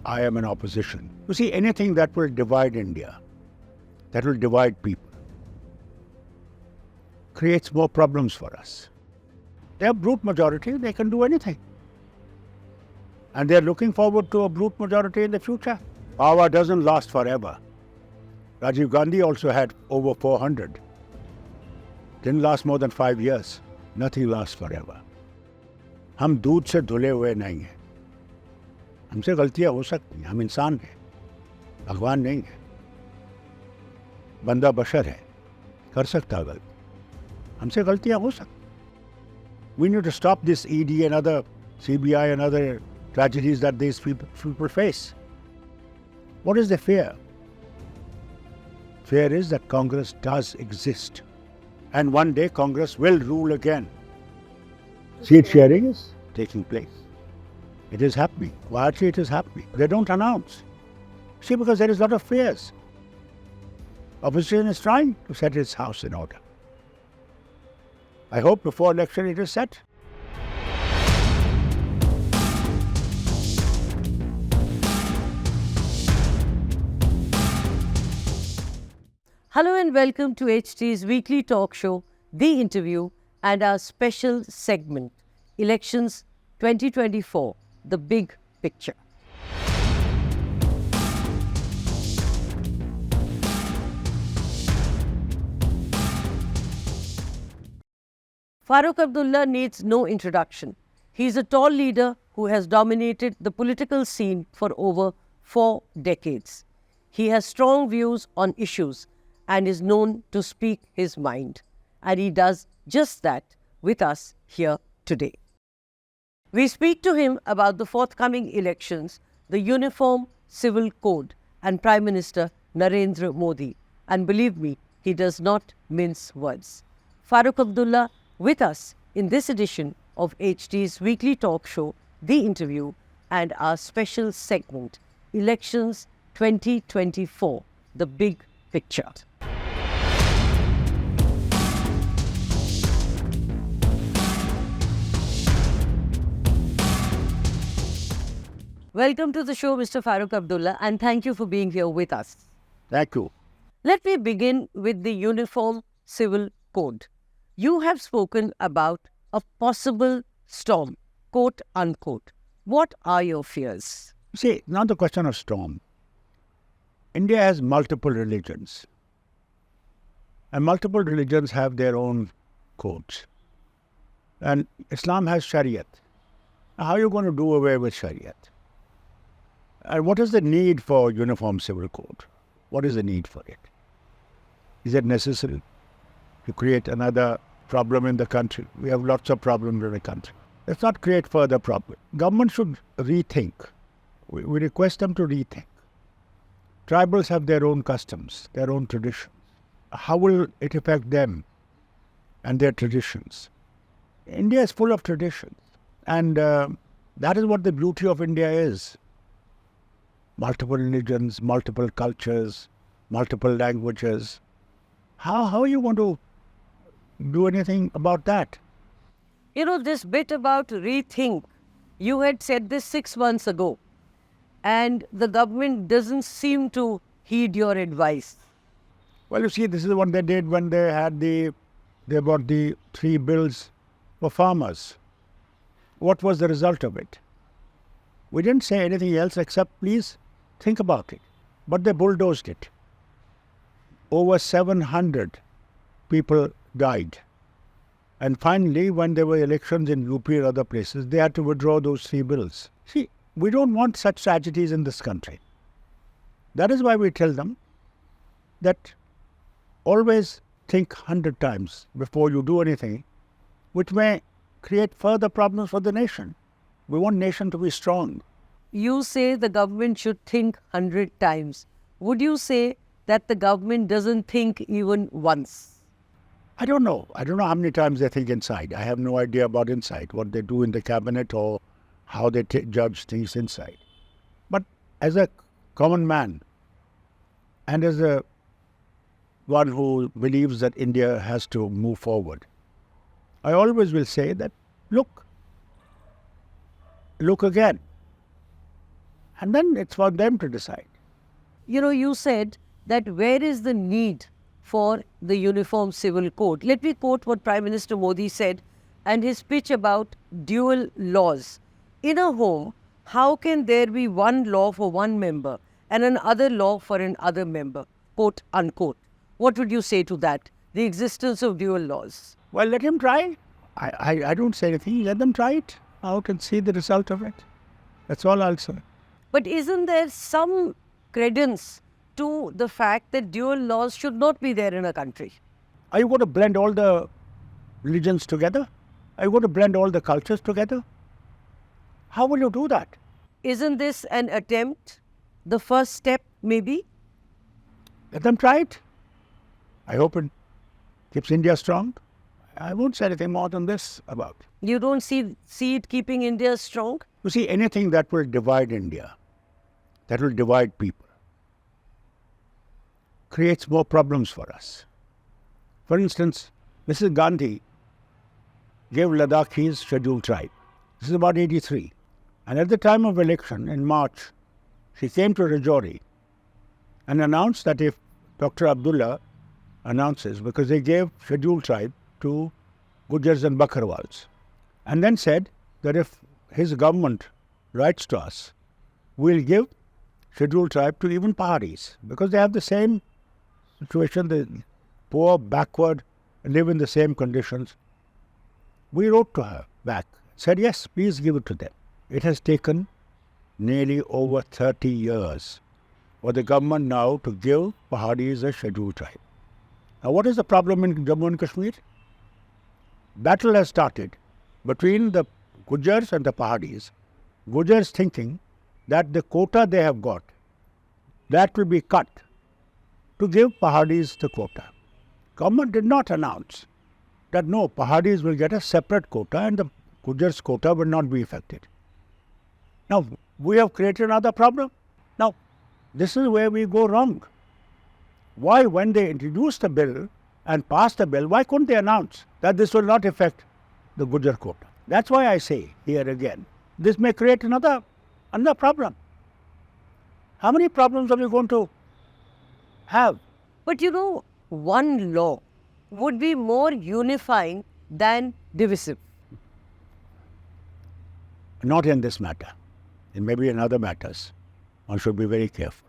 I am in opposition. You see, anything that will divide India, that will divide people, creates more problems for us. They have brute majority, they can do anything. And they're looking forward to a brute majority in the future. Power doesn't last forever. Rajiv Gandhi also had over 400. Didn't last more than 5 years. Nothing lasts forever. हम दूध से धुले हुए नहीं हैं. हमसे गलतियां हो सकती हैं. हम इंसान हैं. भगवान नहीं है. बंदा बशर है. कर सकता गलती. हमसे गलतियां हो सकती. We need to stop this ED and other CBI and other tragedies that these people face. What is the fear? Fear is that Congress does exist. And one day Congress will rule again. Seat sharing is taking place. It is happening. Quietly it is happening. They don't announce. See, because there is a lot of fears. Opposition is trying to set its house in order. I hope before election it is set. Hello and welcome to HT's weekly talk show, The Interview, and our special segment, Elections 2024, The Big Picture. Farooq Abdullah needs no introduction. He is a tall leader who has dominated the political scene for over 4 decades. He has strong views on issues and is known to speak his mind. And he does just that with us here today. We speak to him about the forthcoming elections, the Uniform Civil Code, and Prime Minister Narendra Modi. And believe me, he does not mince words. Farooq Abdullah with us in this edition of HT's weekly talk show, The Interview, and our special segment, Elections 2024, The Big Picture. Welcome to the show, Mr. Farooq Abdullah, and thank you for being here with us. Thank you. Let me begin with the Uniform Civil Code. You have spoken about a possible storm, quote unquote. What are your fears? See, not the question of storm. India has multiple religions. And multiple religions have their own codes. And Islam has Shariat. How are you going to do away with Shariat? And what is the need for Uniform Civil Code? What is the need for it? Is it necessary to create another problem in the country? We have lots of problems in the country. Let's not create further problems. Government should rethink. We request them to rethink. Tribals have their own customs, their own traditions. How will it affect them and their traditions? India is full of traditions. And that is what the beauty of India is. Multiple religions, multiple cultures, multiple languages. How are you going to do anything about that? You know, this bit about rethink, you had said this 6 months ago, and the government doesn't seem to heed your advice. Well, you see, this is what they did when they brought the 3 bills for farmers. What was the result of it? We didn't say anything else except, please think about it. But they bulldozed it. Over 700 people died. And finally, when there were elections in UP and other places, they had to withdraw those 3 bills. See, we don't want such tragedies in this country. That is why we tell them that always think 100 times before you do anything, which may create further problems for the nation. We want nation to be strong. You say the government should think 100 times. Would you say that the government doesn't think even once? I don't know. I don't know how many times they think inside. I have no idea about inside, what they do in the cabinet or how they judge things inside. But as a common man and as a one who believes that India has to move forward, I always will say that, look again. And then it's for them to decide. You know, you said that where is the need for the Uniform Civil Code? Let me quote what Prime Minister Modi said and his speech about dual laws. In a home, how can there be one law for one member and another law for another member? Quote unquote. What would you say to that? The existence of dual laws. Well, let him try. I don't say anything. Let them try it out and see the result of it. That's all I'll say. But isn't there some credence to the fact that dual laws should not be there in a country? Are you going to blend all the religions together? Are you going to blend all the cultures together? How will you do that? Isn't this an attempt, the first step maybe? Let them try it. I hope it keeps India strong. I won't say anything more than this about. You don't see it keeping India strong? You see, anything that will divide India, that will divide people, creates more problems for us. For instance, Mrs. Gandhi gave Ladakhis scheduled tribe. This is about 83. And at the time of election in March, she came to Rajouri and announced that if Dr. Abdullah announces, because they gave scheduled tribe to Gujars and Bakarwals, and then said that if his government writes to us, we'll give scheduled tribe to even Paharis, because they have the same situation, the poor, backward, live in the same conditions. We wrote to her back, said, yes, please give it to them. It has taken nearly over 30 years for the government now to give Paharis a scheduled tribe. Now, what is the problem in Jammu and Kashmir? Battle has started between the Gujars and the Paharis. Gujars thinking that the quota they have got, that will be cut to give Paharis the quota. Government did not announce that no, Paharis will get a separate quota and the Gujars quota will not be affected. Now, we have created another problem. Now, this is where we go wrong. Why, when they introduced the bill and passed the bill, why couldn't they announce that this will not affect the Gujar quota? That's why I say here again, this may create another problem. How many problems are we going to have? But you know, one law would be more unifying than divisive. Not in this matter. In maybe in other matters. One should be very careful.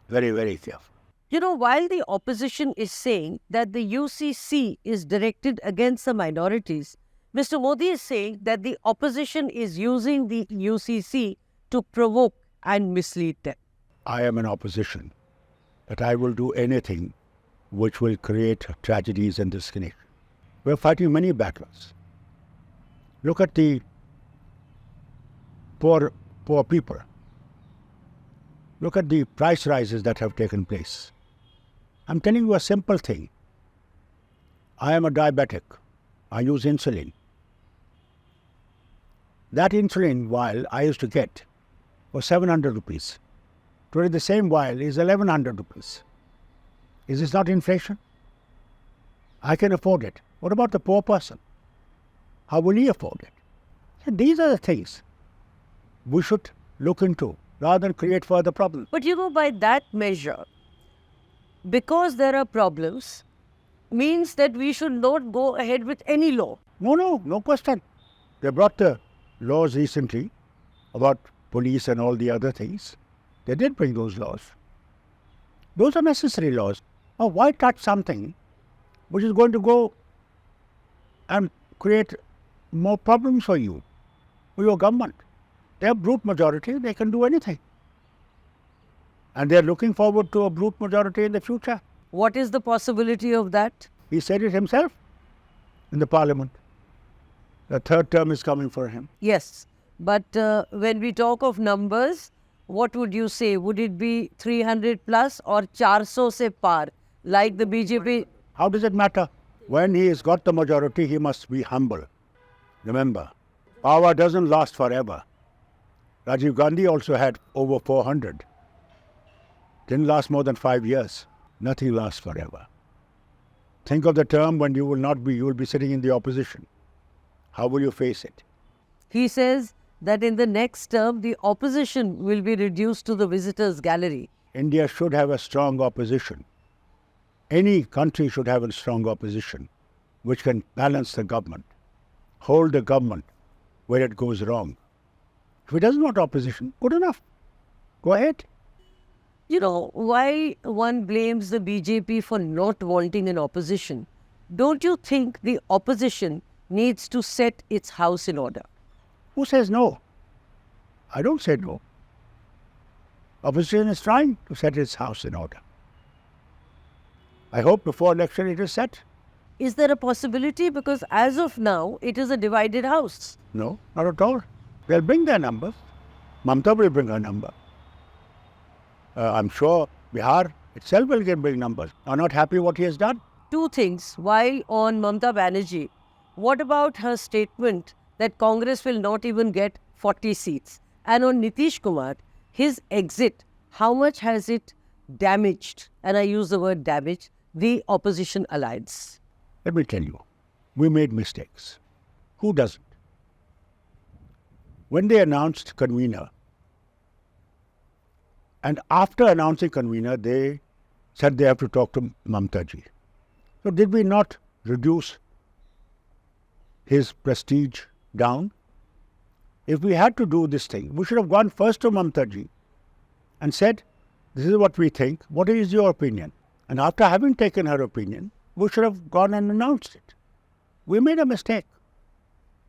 Very, very careful. You know, while the opposition is saying that the UCC is directed against the minorities, Mr. Modi is saying that the opposition is using the UCC to provoke and mislead them. I am in opposition, but I will do anything which will create tragedies in this nation. We are fighting many battles. Look at the poor people. Look at the price rises that have taken place. I'm telling you a simple thing. I am a diabetic. I use insulin. That insulin vial I used to get was 700 rupees. Today the same vial is 1100 rupees. Is this not inflation? I can afford it. What about the poor person? How will he afford it? And these are the things we should look into rather than create further problems. But you know, by that measure, because there are problems, means that we should not go ahead with any law. No question. They brought the laws recently about police and all the other things. They did bring those laws. Those are necessary laws. Now, why touch something which is going to go and create more problems for you, for your government? They have brute majority, they can do anything. And they are looking forward to a brute majority in the future. What is the possibility of that? He said it himself in the parliament. The third term is coming for him. Yes, but when we talk of numbers, what would you say? Would it be 300 plus or 400 se par, like the BJP? How does it matter? When he has got the majority, he must be humble. Remember, power doesn't last forever. Rajiv Gandhi also had over 400. Didn't last more than 5 years. Nothing lasts forever. Think of the term when you will be sitting in the opposition. How will you face it? He says that in the next term, the opposition will be reduced to the visitors' gallery. India should have a strong opposition. Any country should have a strong opposition which can balance the government, hold the government where it goes wrong. If it doesn't want opposition, good enough. Go ahead. You know, while one blames the BJP for not wanting an opposition, don't you think the opposition needs to set its house in order? Who says no? I don't say no. Opposition is trying to set its house in order. I hope before election it is set. Is there a possibility? Because as of now, it is a divided house. No, not at all. They'll bring their numbers. Mamta will bring her number. I'm sure Bihar itself will get big numbers. Are not happy what he has done? Two things. While on Mamta Banerjee, what about her statement that Congress will not even get 40 seats? And on Nitish Kumar, his exit, how much has it damaged, and I use the word damaged, the opposition alliance? Let me tell you, we made mistakes. Who doesn't? When they announced convener, and after announcing convener, they said they have to talk to Mamta ji. So did we not reduce his prestige down? If we had to do this thing, we should have gone first to Mamta ji and said, this is what we think, what is your opinion? And after having taken her opinion, we should have gone and announced it. We made a mistake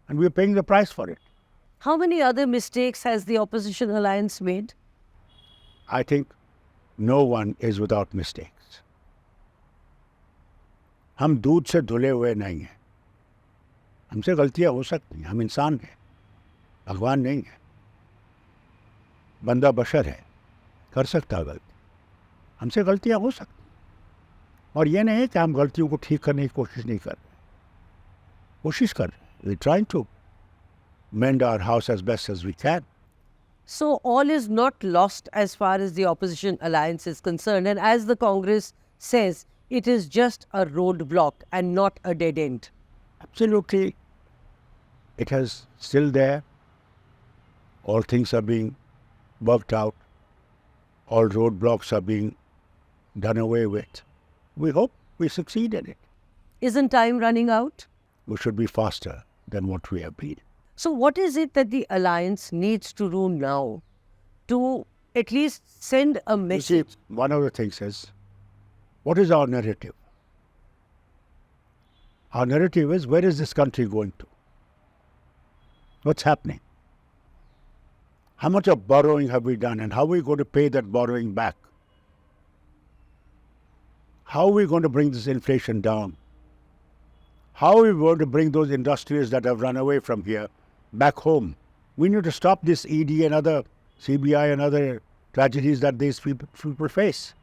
and we are paying the price for it. How many other mistakes has the opposition alliance made? I think no one is without mistakes. हम दूध से धुले हुए नहीं हैं. हमसे गलतियां हो सकती हैं. हम इंसान हैं, भगवान नहीं है. बंदा बशर है, कर सकता गलती. हमसे गलतियां हो सकती हैं. और ये नहीं है कि हम गलतियों को ठीक करने की कोशिश नहीं कर रहे. कोशिश कर रहे हैं. We're trying to mend our house as best as we can. So all is not lost as far as the opposition alliance is concerned. And as the Congress says, it is just a roadblock and not a dead end. Absolutely. It is still there. All things are being worked out. All roadblocks are being done away with. We hope we succeed in it. Isn't time running out? We should be faster than what we have been. So what is it that the alliance needs to do now to at least send a You message? see, one of the things is, what is our narrative? Our narrative is, where is this country going to? What's happening? How much of borrowing have we done and how are we going to pay that borrowing back? How are we going to bring this inflation down? How are we going to bring those industries that have run away from here back home? We need to stop this ED and other CBI and other tragedies that these people face.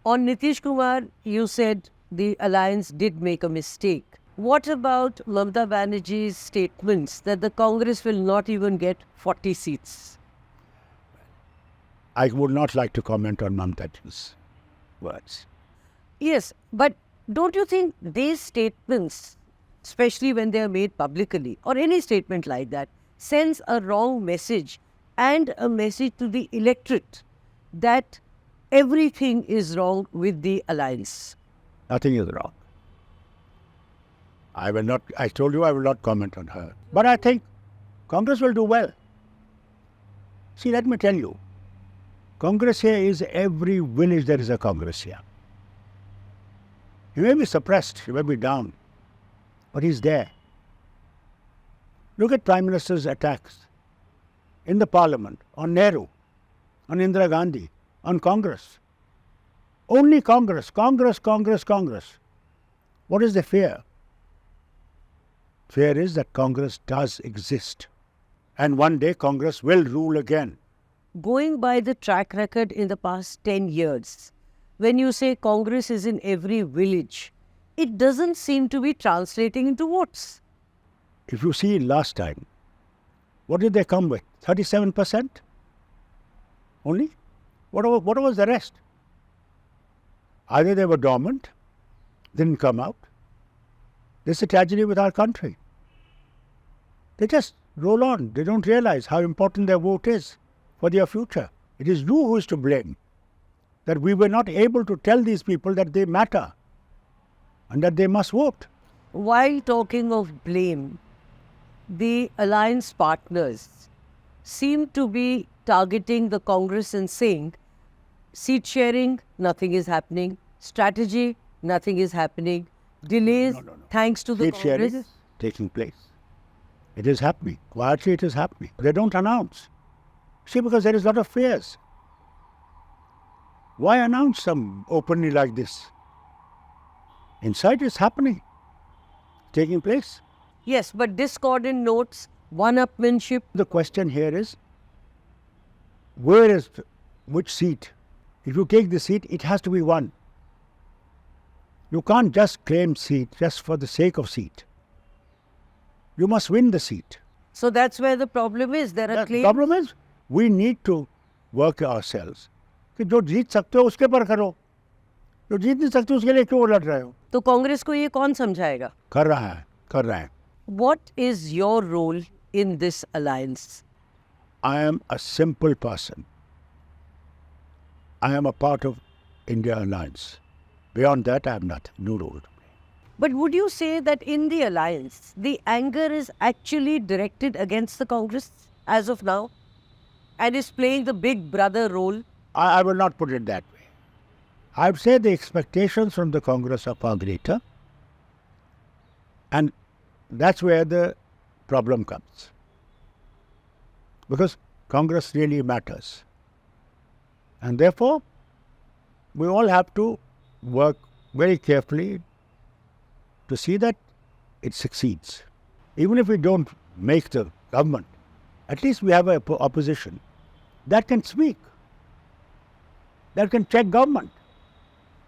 On Nitish Kumar, you said the alliance did make a mistake. What about Mamta Banerjee's statements that the Congress will not even get 40 seats? I would not like to comment on Mamta's words. Yes, but don't you think these statements, especially when they are made publicly, or any statement like that, sends a wrong message and a message to the electorate that everything is wrong with the alliance? Nothing is wrong. I told you I will not comment on her. But I think Congress will do well. See, let me tell you, Congress here is every village there is a Congress here. He may be suppressed, he may be down, but he's there. Look at Prime Minister's attacks in the Parliament, on Nehru, on Indira Gandhi, on Congress. Only Congress, Congress, Congress, Congress. What is the fear? Fear is that Congress does exist. And one day Congress will rule again. Going by the track record in the past 10 years, when you say Congress is in every village, it doesn't seem to be translating into votes. If you see last time, what did they come with? 37%? Only? What was the rest? Either they were dormant, didn't come out. This is a tragedy with our country. They just roll on. They don't realize how important their vote is for their future. It is you who is to blame, that we were not able to tell these people that they matter and that they must vote. While talking of blame, the alliance partners seem to be targeting the Congress and saying, seat sharing, nothing is happening. Strategy, nothing is happening. Delays, No. thanks to the Seat sharing Congress. is taking place. It is happening. Quietly it is happening. They don't announce. See, because there is a lot of fears. Why announce them openly like this? Inside it's happening, taking place. Yes, but discordant notes, one-upmanship. The question here is, which seat? If you take the seat, it has to be won. You can't just claim seat just for the sake of seat. You must win the seat. So that's where the problem is. There are The claims. problem is, we need to work ourselves. कि जो जीत सकते हो उसके पर करो, जो जीत नहीं सकते उसके लिए क्यों लड़ रहे हो? तो कांग्रेस को ये कौन समझाएगा? कर रहे हैं. What is your role in this alliance? I am a simple person. I am a part of India Alliance. Beyond that, I have nothing, no role to play. But would you say that in the alliance, the anger is actually directed against the Congress as of now and is playing the big brother role? I will not put it that way. I would say the expectations from the Congress are far greater, and that's where the problem comes. Because Congress really matters. And therefore, we all have to work very carefully to see that it succeeds. Even if we don't make the government, at least we have an opposition that can speak, that can check government.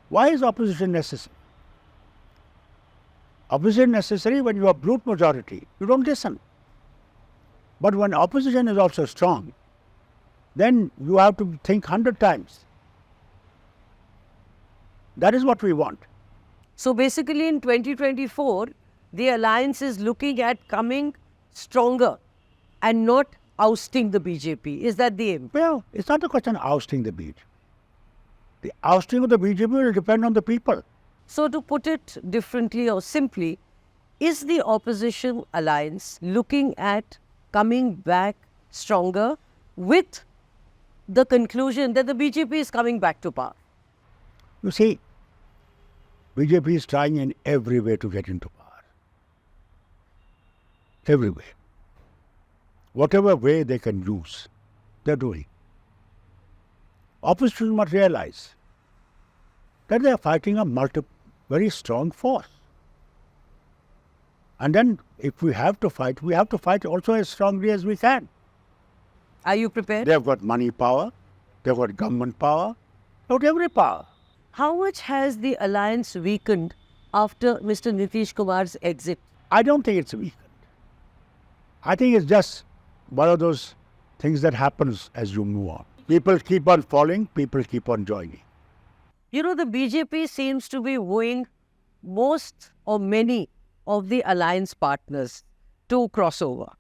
Why is opposition necessary? Opposition necessary when you have brute majority, you don't listen. But when opposition is also strong, then you have to think 100 times. That is what we want. So basically in 2024, the alliance is looking at coming stronger and not ousting the BJP. Is that the aim? Well, it's not a question of ousting the BJP. The ousting of the BJP will depend on the people. So to put it differently or simply, is the opposition alliance looking at coming back stronger with the conclusion that the BJP is coming back to power? You see, BJP is trying in every way to get into power. Every way. Whatever way they can use, they're doing. Opposition must realize that they are fighting a very strong force. And then if we have to fight also as strongly as we can. Are you prepared? They've got money power, they've got government power, they've got every power. How much has the alliance weakened after Mr. Nitish Kumar's exit? I don't think it's weakened. I think it's just one of those things that happens as you move on. People keep on falling, people keep on joining. You know, the BJP seems to be wooing most or many of the alliance partners to cross over.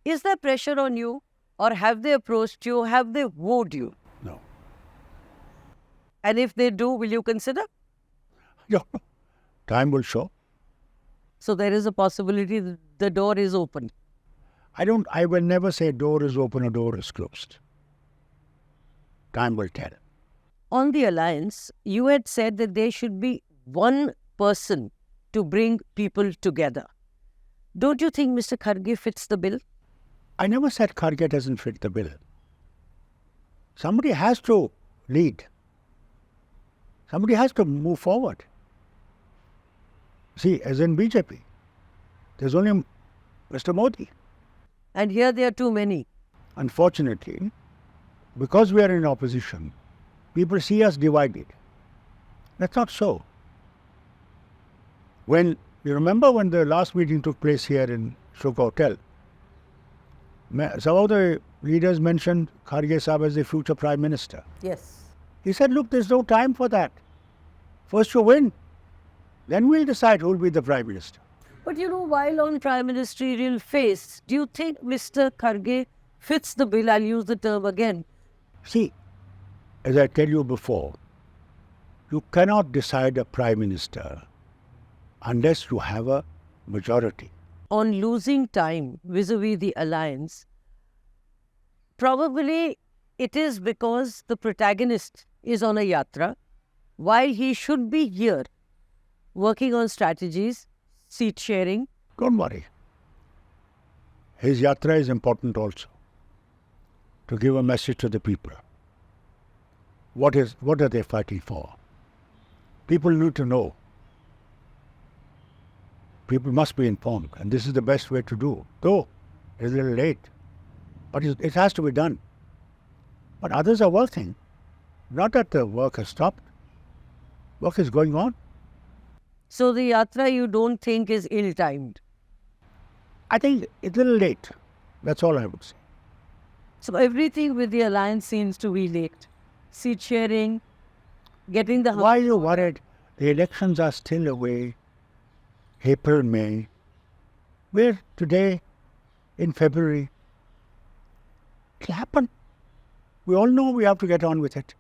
Is there pressure on you, or have they approached you, have they wooed you? No. And if they do, will you consider? No. Time will show. So there is a possibility that the door is open. I will never say door is open or door is closed. Time will tell. On the alliance, you had said that there should be one person to bring people together. Don't you think Mr. Kharge fits the bill? I never said Kharge doesn't fit the bill. Somebody has to lead. Somebody has to move forward. See, as in BJP, there's only Mr. Modi. And here there are too many. Unfortunately, because we are in opposition, people see us divided. That's not so. You remember when the last meeting took place here in Shuk Hotel, some of the leaders mentioned Kharge Sahib as the future Prime Minister. Yes. He said, look, there's no time for that. First you win, then we'll decide who will be the Prime Minister. But you know, while on prime ministerial face, do you think Mr. Kharge fits the bill? I'll use the term again. See, as I tell you before, you cannot decide a prime minister unless you have a majority. On losing time vis-a-vis the alliance, probably it is because the protagonist is on a yatra while he should be here working on strategies, seat sharing. Don't worry. His yatra is important also, to give a message to the people. What are they fighting for? People need to know. People must be informed, and this is the best way to do. Though it's a little late, but it has to be done. But others are working. Not that the work has stopped. Work is going on. So the yatra you don't think is ill-timed? I think it's a little late. That's all I would say. So everything with the alliance seems to be late. Seat sharing, getting the... Why are you worried? The elections are still away. April, May. We're today in February. It'll happen. We all know we have to get on with it.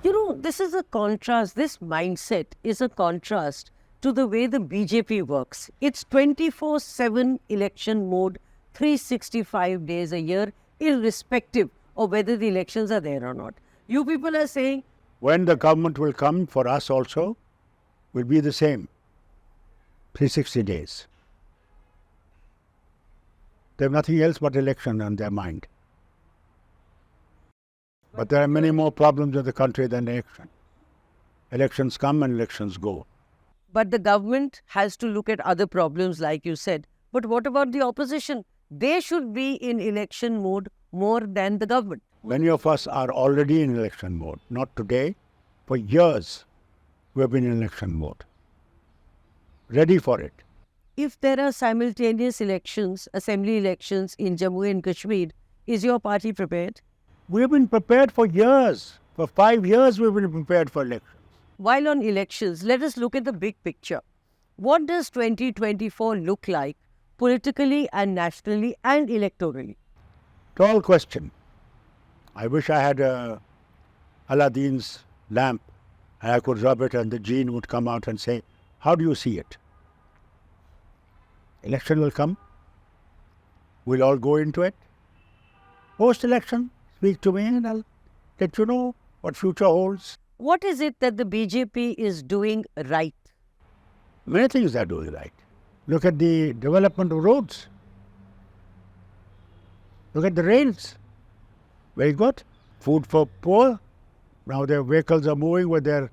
You know, this is a contrast. This mindset is a contrast to the way the BJP works. It's 24/7 election mode, 365 days a year, irrespective of whether the elections are there or not. You people are saying... When the government will come for us also, will be the same. 360 days. They have nothing else but election on their mind. But there are many more problems in the country than election. Elections come and elections go. But the government has to look at other problems, like you said. But what about the opposition? They should be in election mode more than the government. Many of us are already in election mode. Not today. For years, we have been in election mode. Ready for it. If there are simultaneous elections, assembly elections in Jammu and Kashmir, is your party prepared? We have been prepared for years. For 5 years, we've been prepared for elections. While on elections, let us look at the big picture. What does 2024 look like politically and nationally and electorally? Tall question. I wish I had Aladdin's lamp and I could rub it and the gene would come out and say, how do you see it? Election will come. We'll all go into it. Post-election, speak to me and I'll let you know what future holds. What is it that the BJP is doing right? Many things they're doing right. Look at the development of roads. Look at the rails. Very good. Food for poor. Now their vehicles are moving with their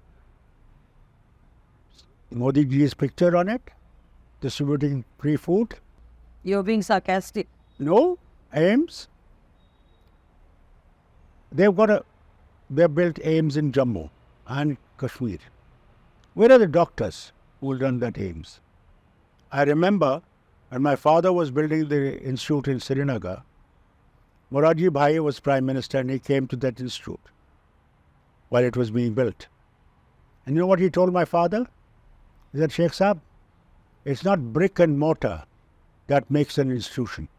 Modi ji's picture on it, distributing free food. You're being sarcastic. No, AIMS. They've built AIMS in Jammu and Kashmir. Where are the doctors who run that AIMS? I remember when my father was building the institute in Srinagar, Morarji Bhai was Prime Minister and he came to that institute while it was being built. And you know what he told my father? He said, Sheikh Saab, it's not brick and mortar that makes an institution.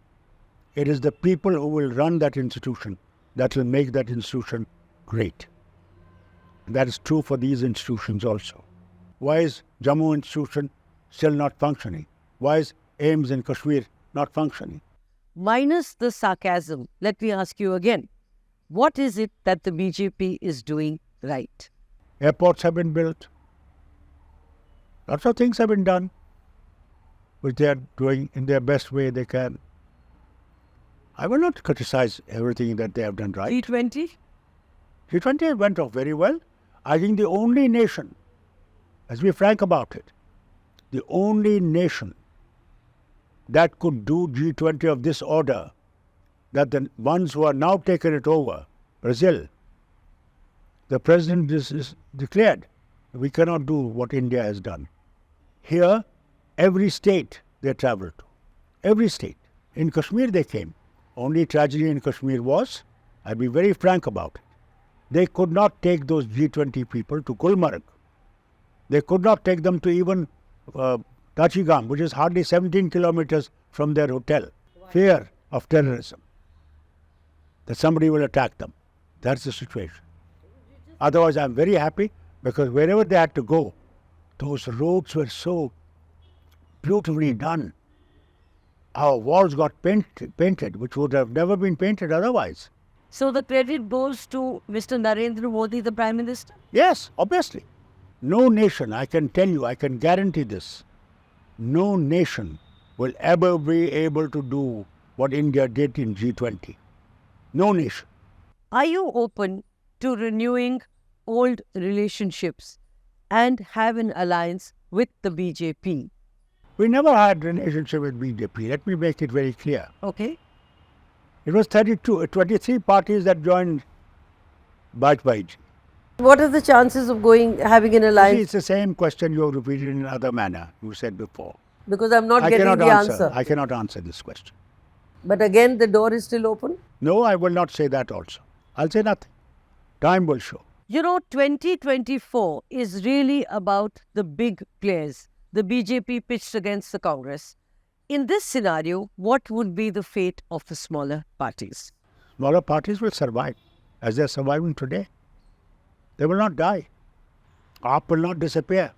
It is the people who will run that institution that will make that institution great. And that is true for these institutions also. Why is Jammu institution still not functioning? Why is AIMS in Kashmir not functioning? Minus the sarcasm, let me ask you again. What is it that the BJP is doing right? Airports have been built. Lots of things have been done, which they are doing in their best way they can. I will not criticize everything that they have done right. G20? G20 went off very well. I think the only nation, let's be frank about it, the only nation that could do G20 of this order, that the ones who are now taking it over, Brazil, the president is declared, we cannot do what India has done. Here, every state they traveled to. Every state. In Kashmir they came. Only tragedy in Kashmir was, I'll be very frank about it, they could not take those G20 people to Gulmarg. They could not take them to even Tachigam, which is hardly 17 kilometers from their hotel. Fear of terrorism, that somebody will attack them. That's the situation. Otherwise, I'm very happy because wherever they had to go, those roads were so beautifully done. Our walls got painted, which would have never been painted otherwise. So the credit goes to Mr. Narendra Modi, the Prime Minister? Yes, obviously. No nation, I can tell you, I can guarantee this, no nation will ever be able to do what India did in G20. No nation. Are you open to renewing old relationships and have an alliance with the BJP? We never had a relationship with BJP. Let me make it very clear. Okay. It was 23 parties that joined Bajpayee. What are the chances of having an See, alliance? it's the same question you have repeated in another manner, you said before. Because I'm not I getting cannot the answer. answer. I cannot answer this question. But again, the door is still open? No, I will not say that also. I'll say nothing. Time will show. 2024 is really about the big players. The BJP pitched against the Congress. In this scenario, what would be the fate of the smaller parties? Smaller parties will survive as they're surviving today. They will not die. AAP will not disappear.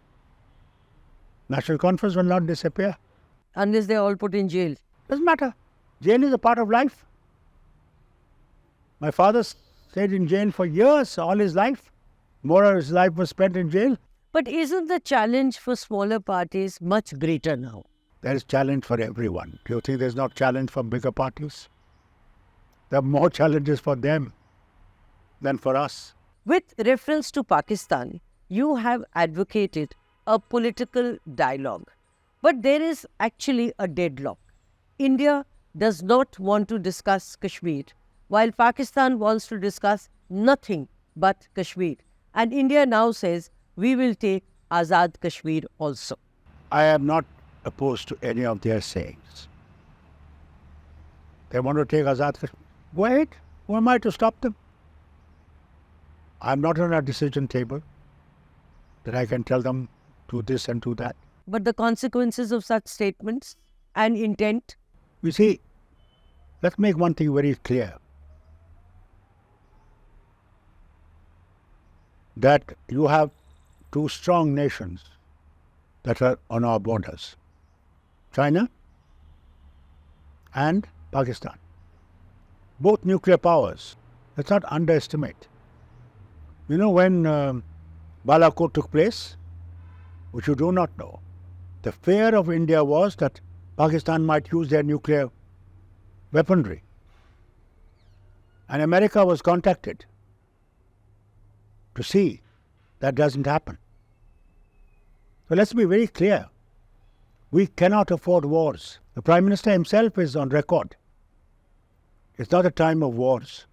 National Conference will not disappear. Unless they're all put in jail. Doesn't matter. Jail is a part of life. My father stayed in jail for years, all his life. More of his life was spent in jail. But isn't the challenge for smaller parties much greater now? There is challenge for everyone. Do you think there's not challenge for bigger parties? There are more challenges for them than for us. With reference to Pakistan, you have advocated a political dialogue. But there is actually a deadlock. India does not want to discuss Kashmir, while Pakistan wants to discuss nothing but Kashmir. And India now says, we will take Azad Kashmir also. I am not opposed to any of their sayings. They want to take Azad Kashmir. Go ahead. Who am I to stop them? I'm not on a decision table that I can tell them do this and do that. But the consequences of such statements and intent? You see, let's make one thing very clear. That you have two strong nations that are on our borders. China and Pakistan. Both nuclear powers. Let's not underestimate. You know when Balakot took place, which you do not know, the fear of India was that Pakistan might use their nuclear weaponry. And America was contacted to see that doesn't happen. So let's be very clear. We cannot afford wars. The Prime Minister himself is on record. It's not a time of wars.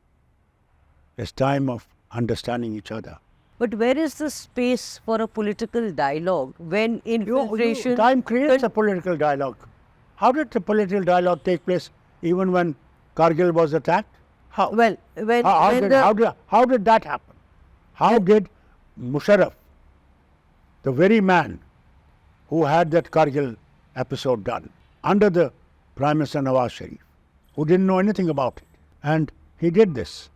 It's time of understanding each other. But where is the space for a political dialogue when infiltration... Time creates a political dialogue. How did the political dialogue take place even when Kargil was attacked? How? Well, How did that happen? How did Musharraf, the very man who had that Kargil episode done, under the Prime Minister Nawaz Sharif, who didn't know anything about it, and he did this.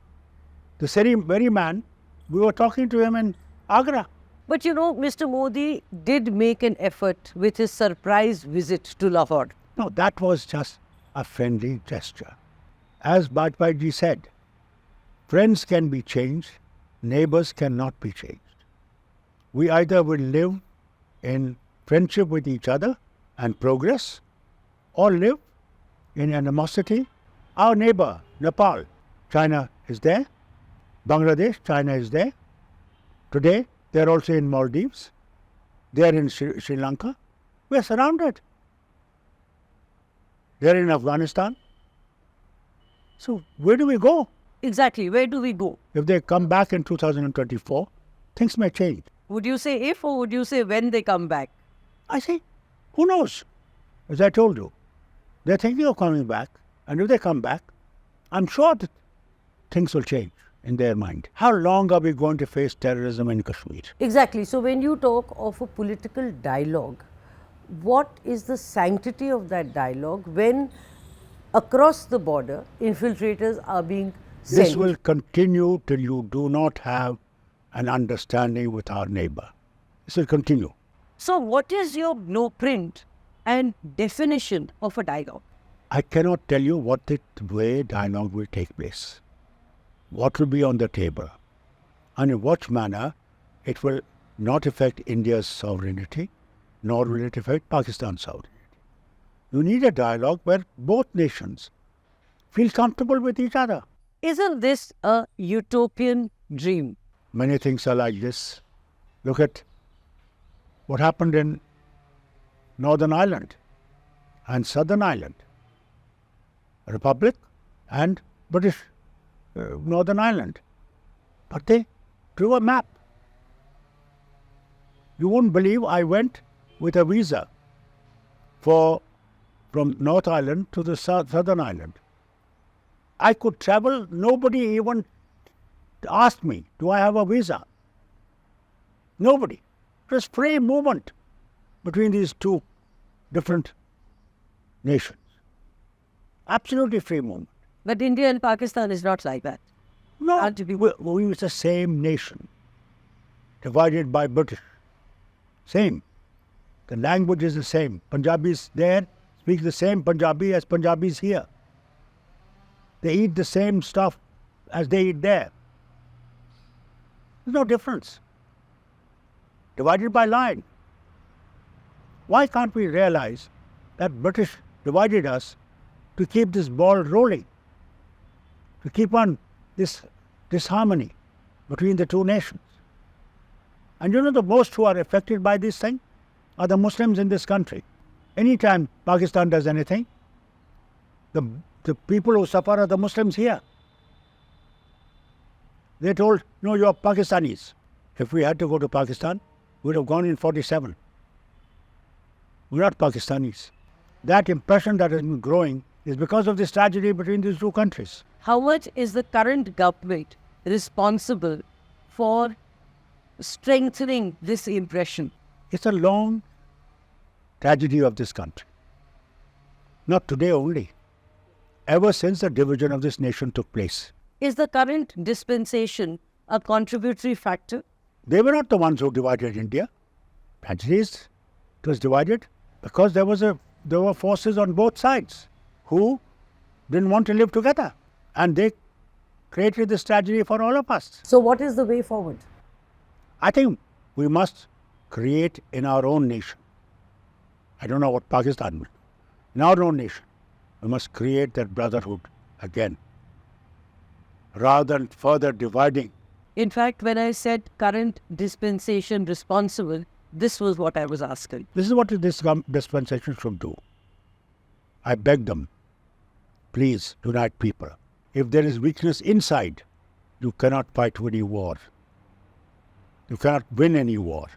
The very man, we were talking to him in Agra. But you know, Mr. Modi did make an effort with his surprise visit to Lahore. No, that was just a friendly gesture. As Bajpayee said, friends can be changed, neighbors cannot be changed. We either will live in friendship with each other and progress, or live in animosity. Our neighbor, Nepal, China is there. Bangladesh, China is there. Today, they are also in Maldives. They are in Sri Lanka. We are surrounded. They are in Afghanistan. So, where do we go? Exactly, where do we go? If they come back in 2024, things may change. Would you say if or would you say when they come back? I say, who knows? As I told you, they're thinking of coming back. And if they come back, I'm sure that things will change in their mind. How long are we going to face terrorism in Kashmir? Exactly. So when you talk of a political dialogue, what is the sanctity of that dialogue when across the border infiltrators are being sent? This will continue till you do not have an understanding with our neighbor. This will continue. So what is your blueprint and definition of a dialogue? I cannot tell you what the way dialogue will take place, what will be on the table, and in what manner it will not affect India's sovereignty, nor will it affect Pakistan's sovereignty. You need a dialogue where both nations feel comfortable with each other. Isn't this a utopian dream? Many things are like this. Look at what happened in Northern Ireland and Southern Ireland. Republic and British Northern Ireland. But they drew a map. You won't believe I went with a visa from North Ireland to the Southern Ireland. I could travel, nobody even asked me, do I have a visa? Nobody. It was free movement between these two different nations. Absolutely free movement. But India and Pakistan is not like that. No, we was the same nation, divided by British. Same. The language is the same. Punjabis there speak the same Punjabi as Punjabis here. They eat the same stuff as they eat there. There's no difference. Divided by line. Why can't we realize that British divided us to keep this ball rolling, to keep on this disharmony between the two nations? And you know the most who are affected by this thing are the Muslims in this country. Anytime Pakistan does anything, the people who suffer are the Muslims here. They're told, no, you're Pakistanis. If we had to go to Pakistan, we would have gone in 47. We're not Pakistanis. That impression that has been growing is because of this tragedy between these two countries. How much is the current government responsible for strengthening this impression? It's a long tragedy of this country. Not today only. Ever since the division of this nation took place. Is the current dispensation a contributory factor? They were not the ones who divided India. Tragedy is, it was divided because there were forces on both sides who didn't want to live together. And they created this tragedy for all of us. So what is the way forward? I think we must create in our own nation. I don't know what Pakistan will do. In our own nation, we must create that brotherhood again, rather than further dividing. In fact, when I said current dispensation responsible, this was what I was asking. This is what this dispensation should do. I beg them, please unite people. If there is weakness inside, you cannot fight any war. You cannot win any war.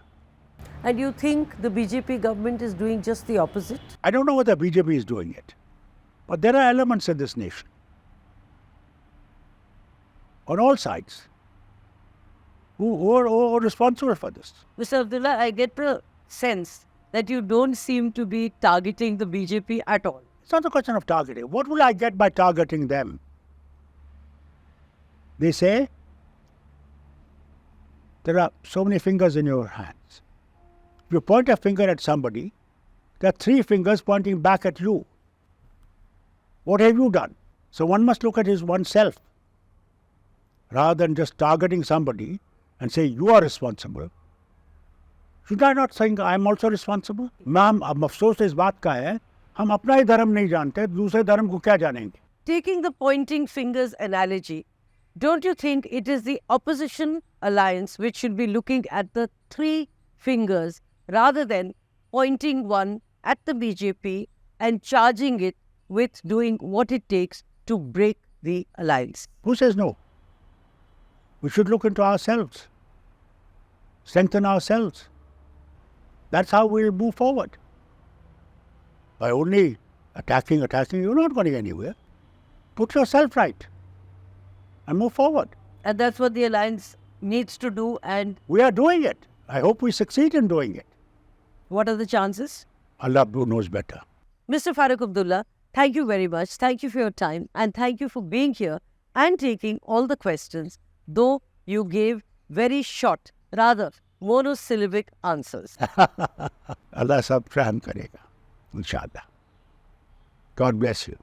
And you think the BJP government is doing just the opposite? I don't know whether BJP is doing it. But there are elements in this nation, on all sides, who are responsible for this. Mr. Abdullah, I get the sense that you don't seem to be targeting the BJP at all. It's not a question of targeting. What will I get by targeting them? They say, there are so many fingers in your hands. If you point a finger at somebody, there are 3 fingers pointing back at you. What have you done? So one must look at oneself. Rather than just targeting somebody and say, you are responsible. Should I not think I am also responsible? Ma'am, अब अफसोस इस बात का है, हम अपना ही धर्म नहीं जानते, दूसरे धर्म को क्या जानेंगे? Taking the pointing fingers analogy, don't you think it is the opposition alliance which should be looking at the 3 fingers rather than pointing one at the BJP and charging it with doing what it takes to break the alliance? Who says no? We should look into ourselves, strengthen ourselves. That's how we'll move forward. By only attacking, you're not going anywhere. Put yourself right and move forward. And that's what the alliance needs to do, and we are doing it. I hope we succeed in doing it. what are the chances? Allah knows better. Mr. Farooq Abdullah, thank you very much. Thank you for your time and thank you for being here and taking all the questions, though you gave very short, rather monosyllabic answers. Allah sab raham karega, inshallah. God bless you.